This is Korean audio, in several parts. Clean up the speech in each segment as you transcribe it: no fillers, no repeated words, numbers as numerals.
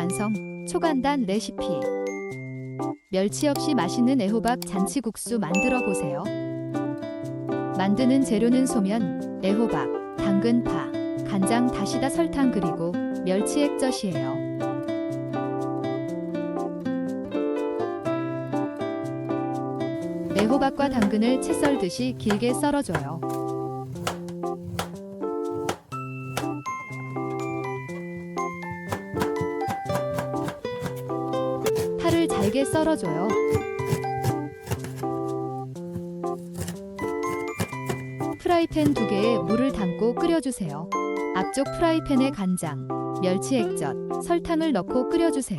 완성! 초간단 레시피. 멸치 없이 맛있는 애호박 잔치국수 만들어 보세요. 만드는 재료는 소면, 애호박, 당근, 파, 간장, 다시다, 설탕 그리고 멸치 액젓이에요. 애호박과 당근을 채 썰듯이 길게 썰어줘요. 파를 잘게 썰어줘요. 프라이팬 2개에 물을 담고 끓여주세요. 앞쪽 프라이팬에 간장, 멸치 액젓, 설탕을 넣고 끓여주세요.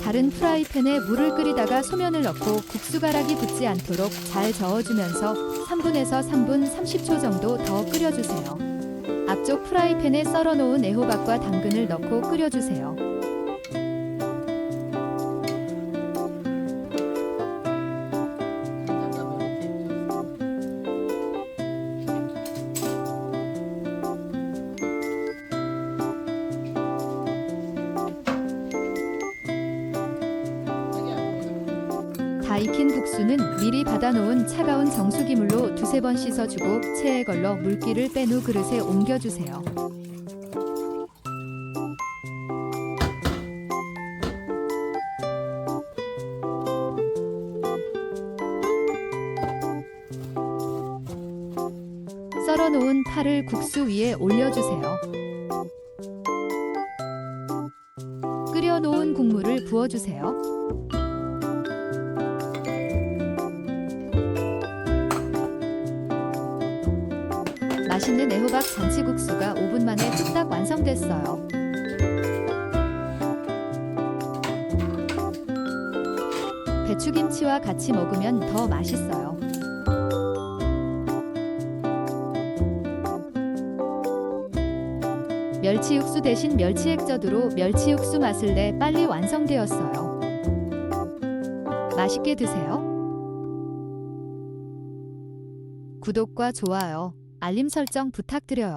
다른 프라이팬에 물을 끓이다가 소면을 넣고 국수가락이 붙지 않도록 잘 저어주면서 3분에서 3분 30초 정도 더 끓여주세요. 앞쪽 프라이팬에 썰어놓은 애호박과 당근을 넣고 끓여주세요. 다 익힌 국수는 미리 받아놓은 차가운 정수기물로 2~3번 씻어주고 체에 걸러 물기를 뺀 후 그릇에 옮겨주세요. 썰어놓은 파를 국수 위에 올려주세요. 끓여놓은 국물을 부어주세요. 맛있는 애호박 잔치국수가 5분 만에 뚝딱 완성됐어요. 배추김치와 같이 먹으면 더 맛있어요. 멸치 육수 대신 멸치 액젓으로 멸치 육수 맛을 내 빨리 완성되었어요. 맛있게 드세요. 구독과 좋아요, 알림 설정 부탁드려요.